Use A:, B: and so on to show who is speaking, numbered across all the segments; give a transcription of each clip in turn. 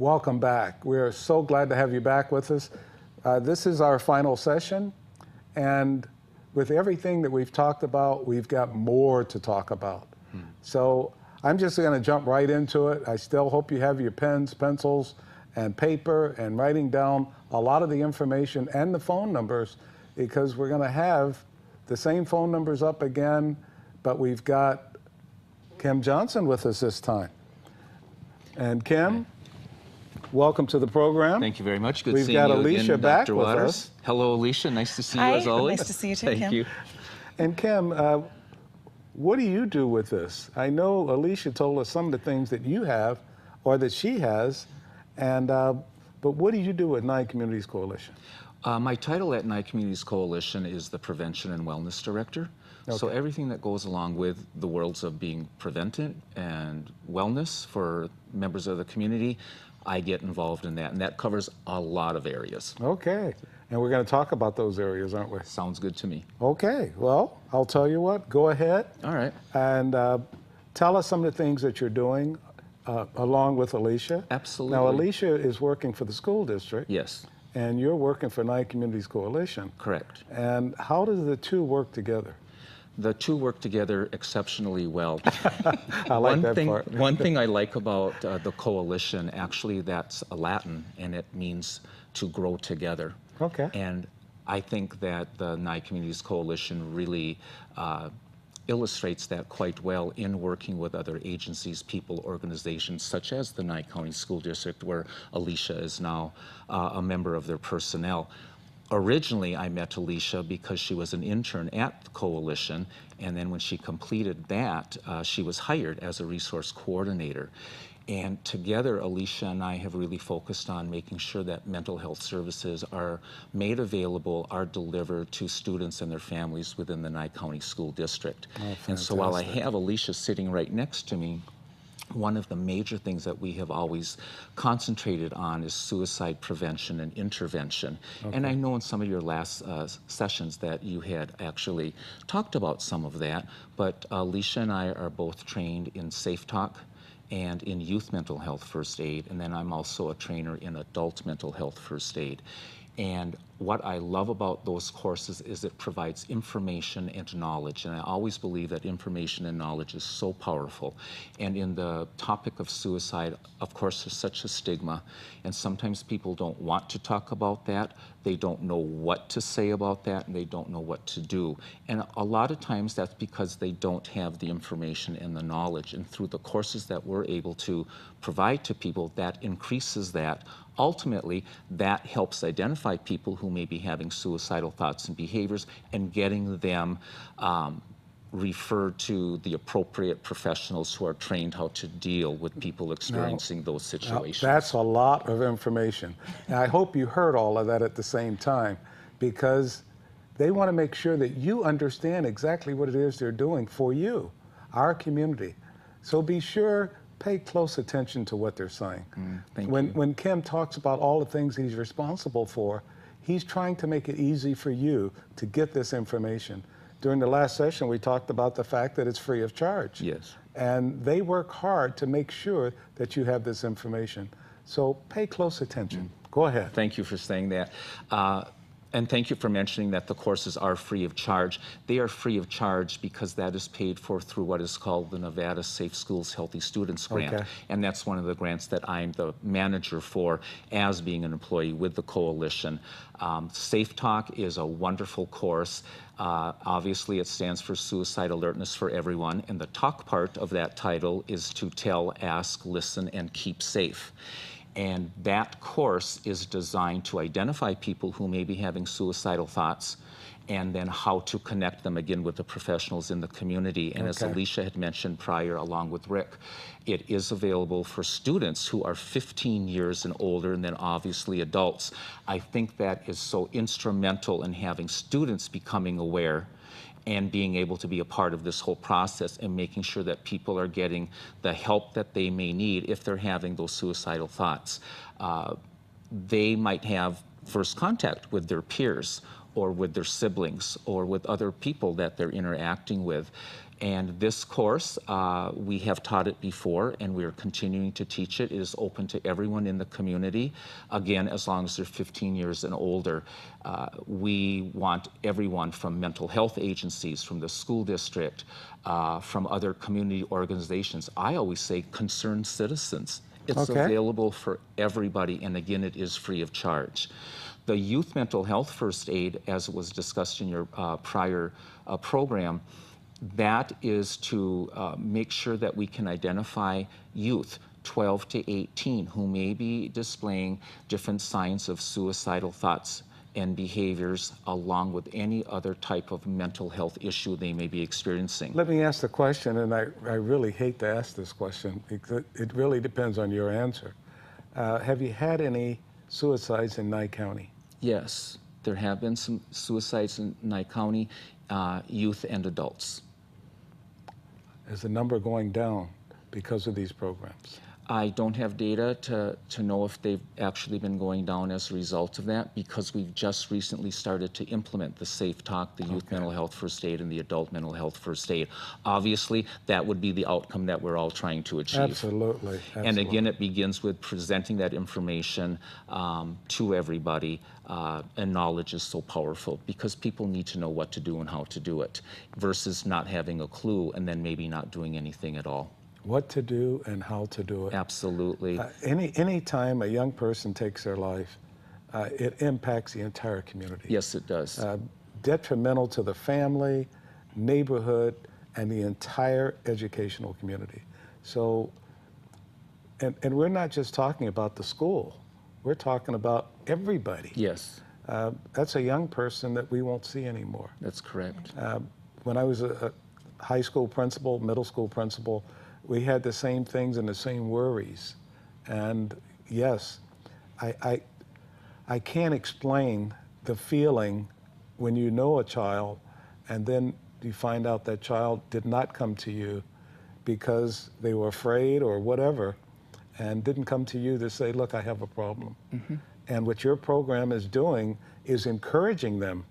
A: Welcome back. We're so glad to have you back with us. This is our final session, and with everything that we've talked about, we've got more to talk about. So I'm just going to jump right into it. I still hope you have your pens, pencils, and paper, and writing down a lot of the information and the phone numbers, because we're going to have the same phone numbers up again, but we've got Kim Johnson with us this time. And Kim, welcome to the program.
B: Thank you very much. Good
A: We've
B: seeing
A: got
B: you
A: Alicia
B: again,
A: back
B: Dr.
A: with
B: Waters.
A: us.
B: Hello, Alicia. Nice to see
C: Hi.
B: you as always.
C: Nice to see you too,
B: Thank
C: Kim.
B: you.
A: And Kim, what do you do with this? I know Alicia told us some of the things that you have, or that she has, and but what do you do at Nye Communities Coalition?
B: My title at Nye Communities Coalition is the Prevention and Wellness Director. So everything that goes along with the worlds of being preventive and wellness for members of the community, I get involved in that, and that covers a lot of areas.
A: Okay, and we're going to talk about those areas, aren't we?
B: Sounds good to me.
A: Okay, well, I'll tell you what, go ahead.
B: All right.
A: And tell us some of the things that you're doing along with Alicia.
B: Absolutely.
A: Now, Alicia is working for the school district.
B: Yes.
A: And you're working for Nye Communities Coalition.
B: Correct.
A: And how do the two work together?
B: The two work together exceptionally well.
A: I like that part.
B: One thing I like about the coalition, actually, that's Latin, and it means to grow together.
A: Okay.
B: And I think that the Nye Communities Coalition really illustrates that quite well in working with other agencies, people, organizations, such as the Nye County School District, where Alicia is now a member of their personnel. Originally, I met Alicia because she was an intern at the coalition, and then when she completed that, she was hired as a resource coordinator. And together, Alicia and I have really focused on making sure that mental health services are made available, are delivered to students and their families within the Nye County School District.
A: Oh,
B: and so while I have Alicia sitting right next to me, one of the major things that we have always concentrated on is suicide prevention and intervention. Okay. And I know in some of your last sessions that you had actually talked about some of that, but Alicia and I are both trained in Safe Talk and in youth mental health first aid, and then I'm also a trainer in adult mental health first aid. And what I love about those courses is it provides information and knowledge, and I always believe that information and knowledge is so powerful. And in the topic of suicide, of course, there's such a stigma, and sometimes people don't want to talk about that, they don't know what to say about that, and they don't know what to do. And a lot of times that's because they don't have the information and the knowledge, and through the courses that we're able to provide to people, that increases that. Ultimately, that helps identify people who may be having suicidal thoughts and behaviors and getting them referred to the appropriate professionals who are trained how to deal with people experiencing those situations.
A: Now, that's a lot of information. And I hope you heard all of that at the same time, because they want to make sure that you understand exactly what it is they're doing for you, our community. So be sure, pay close attention to what they're saying. When Kim talks about all the things he's responsible for, he's trying to make it easy for you to get this information. During the last session, we talked about the fact that it's free of charge.
B: Yes.
A: And they work hard to make sure that you have this information. So pay close attention. Go ahead.
B: Thank you for saying that. And thank you for mentioning that the courses are free of charge. They are free of charge because that is paid for through what is called the Nevada Safe Schools Healthy Students Grant. Okay. And that's one of the grants that I'm the manager for as being an employee with the coalition. Safe Talk is a wonderful course. Obviously, it stands for Suicide Alertness for Everyone, and the talk part of that title is to tell, ask, listen, and keep safe. And that course is designed to identify people who may be having suicidal thoughts, and then how to connect them again with the professionals in the community. And as Alicia had mentioned prior, along with Rick, it is available for students who are 15 years and older, and then obviously adults. I think that is so instrumental in having students becoming aware and being able to be a part of this whole process and making sure that people are getting the help that they may need if they're having those suicidal thoughts. They might have first contact with their peers or with their siblings or with other people that they're interacting with. And this course, we have taught it before, and we are continuing to teach it. It is open to everyone in the community, again, as long as they're 15 years and older. We want everyone from mental health agencies, from the school district, from other community organizations. I always say concerned citizens. It's
A: Okay.
B: available for everybody, and again, it is free of charge. The youth mental health first aid, as was discussed in your prior program, that is to make sure that we can identify youth 12 to 18 who may be displaying different signs of suicidal thoughts and behaviors, along with any other type of mental health issue they may be experiencing.
A: Let me ask the question, and I really hate to ask this question because it really depends on your answer. Have you had any suicides in Nye County?
B: Yes, there have been some suicides in Nye County, youth and adults.
A: Is the number going down because of these programs?
B: I don't have data to know if they've actually been going down as a result of that, because we've just recently started to implement the Safe Talk, the youth mental health first aid, and the adult mental health first aid. Obviously, that would be the outcome that we're all trying to achieve.
A: Absolutely.
B: And again, it begins with presenting that information to everybody, and knowledge is so powerful because people need to know what to do and how to do it versus not having a clue and then maybe not doing anything at all.
A: What to do and how to do it.
B: Absolutely.
A: Any time a young person takes their life, it impacts the entire community.
B: Yes, it does.
A: Detrimental to the family, neighborhood, and the entire educational community. So, and we're not just talking about the school. We're talking about everybody.
B: Yes.
A: That's a young person that we won't see anymore.
B: That's correct.
A: When I was a high school principal, middle school principal, we had the same things and the same worries. And yes, I can't explain the feeling when you know a child and then you find out that child did not come to you because they were afraid or whatever, and didn't come to you to say, look, I have a problem. Mm-hmm. And what your program is doing is encouraging them,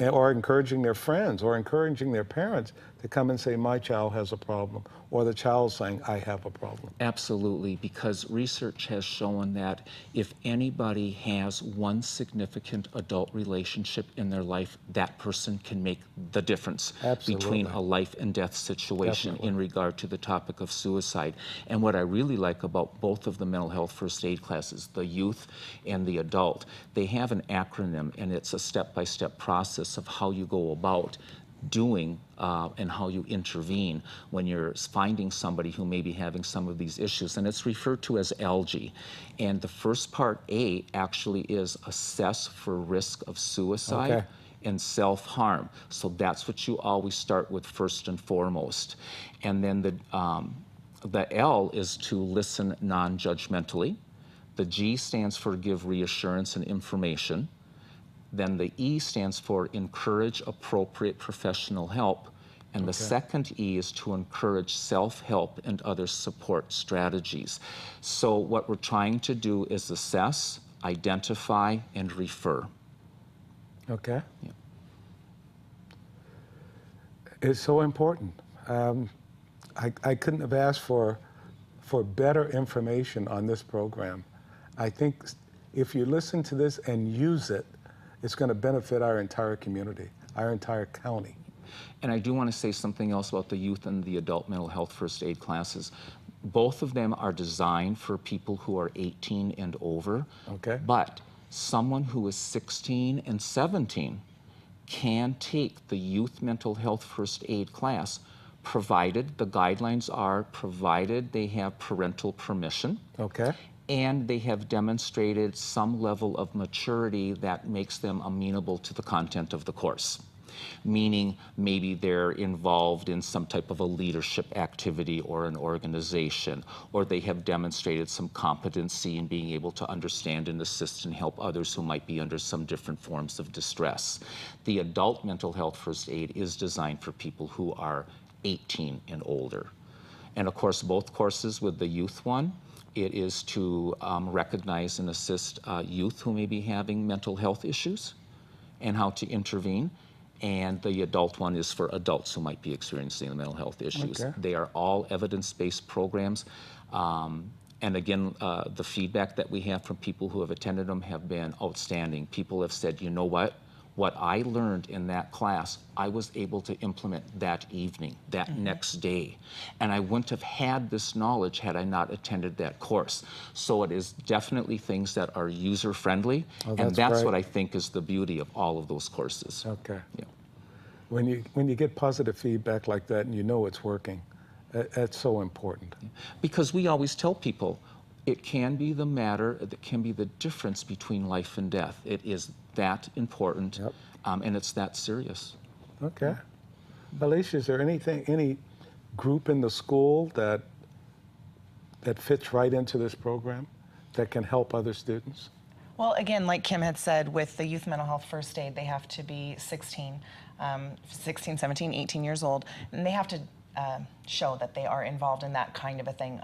A: or encouraging their friends, or encouraging their parents to come and say, my child has a problem, or the child saying, I have a problem.
B: Absolutely, because research has shown that if anybody has one significant adult relationship in their life, that person can make the difference between a life and death situation in regard to the topic of suicide. And what I really like about both of the mental health first aid classes, the youth and the adult, they have an acronym, and it's a step-by-step process of how you go about doing and how you intervene when you're finding somebody who may be having some of these issues. And it's referred to as ALGE. And the first part, A, actually is assess for risk of suicide and self-harm. So that's what you always start with first and foremost. And then the L is to listen non-judgmentally. The G stands for give reassurance and information. Then the E stands for encourage appropriate professional help. And the second E is to encourage self-help and other support strategies. So what we're trying to do is assess, identify, and refer.
A: Okay.
B: Yeah.
A: It's so important. I couldn't have asked for better information on this program. I think if you listen to this and use it, it's going to benefit our entire community, our entire county.
B: And I do want to say something else about the youth and the adult mental health first aid classes. Both of them are designed for people who are 18 and over.
A: Okay.
B: But someone who is 16 and 17 can take the youth mental health first aid class, provided the guidelines are provided they have parental permission.
A: Okay.
B: And they have demonstrated some level of maturity that makes them amenable to the content of the course. Meaning maybe they're involved in some type of a leadership activity or an organization, or they have demonstrated some competency in being able to understand and assist and help others who might be under some different forms of distress. The adult mental health first aid is designed for people who are 18 and older. And of course, both courses with the youth one, it is to recognize and assist youth who may be having mental health issues and how to intervene. and the adult one is for adults who might be experiencing mental health issues.
A: Okay.
B: They are all evidence-based programs. And again, the feedback that we have from people who have attended them have been outstanding. People have said, you know what I learned in that class, I was able to implement that evening, that next day. And I wouldn't have had this knowledge had I not attended that course. So it is definitely things that are user-friendly, and that's
A: great.
B: what I think is the beauty of all of those courses.
A: Okay.
B: Yeah.
A: When you get positive feedback like that and you know it's working, that's so important.
B: Because we always tell people, it can be the matter, that can be the difference between life and death. It is that important,
A: Yep.
B: and it's that serious.
A: Okay. Alicia, is there any group in the school that fits right into this program that can help other students?
C: Well, again, like Kim had said, with the Youth Mental Health First Aid, they have to be 16, 17, 18 years old, and they have to show that they are involved in that kind of a thing.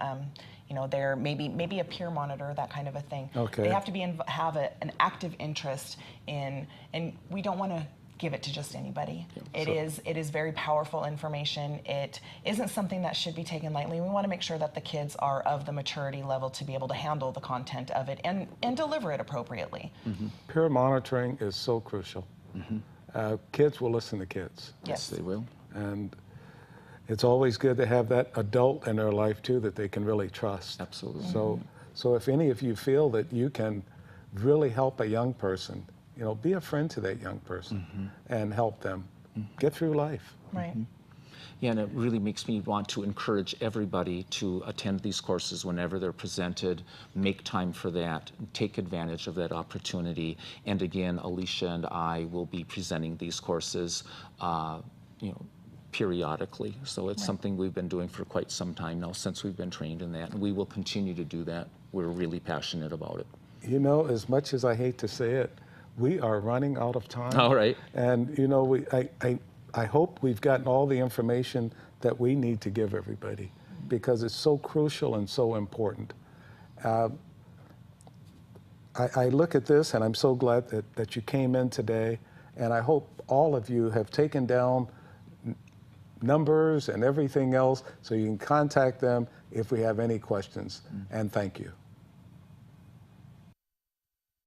C: You know, they're maybe a peer monitor, that kind of a thing.
A: Okay.
C: They have to have an active interest in, and we don't want to give it to just anybody. Yeah. It is very powerful information. It isn't something that should be taken lightly. We want to make sure that the kids are of the maturity level to be able to handle the content of it and deliver it appropriately.
B: Mm-hmm.
A: Peer monitoring is so crucial. Mm-hmm. Kids will listen to kids.
B: Yes, they will.
A: And it's always good to have that adult in their life too that they can really trust.
B: Absolutely.
A: So if any of you feel that you can really help a young person, you know, be a friend to that young person and help them get through life.
C: Right.
B: Yeah, and it really makes me want to encourage everybody to attend these courses whenever they're presented, make time for that, take advantage of that opportunity. And again, Alicia and I will be presenting these courses, you know, periodically. So it's something we've been doing for quite some time now, since we've been trained in that, and we will continue to do that. We're really passionate about it.
A: You know, as much as I hate to say it, we are running out of time.
B: All right.
A: And you know, I hope we've gotten all the information that we need to give everybody, because it's so crucial and so important. I look at this and I'm so glad that you came in today, and I hope all of you have taken down numbers and everything else so you can contact them if we have any questions. And thank you.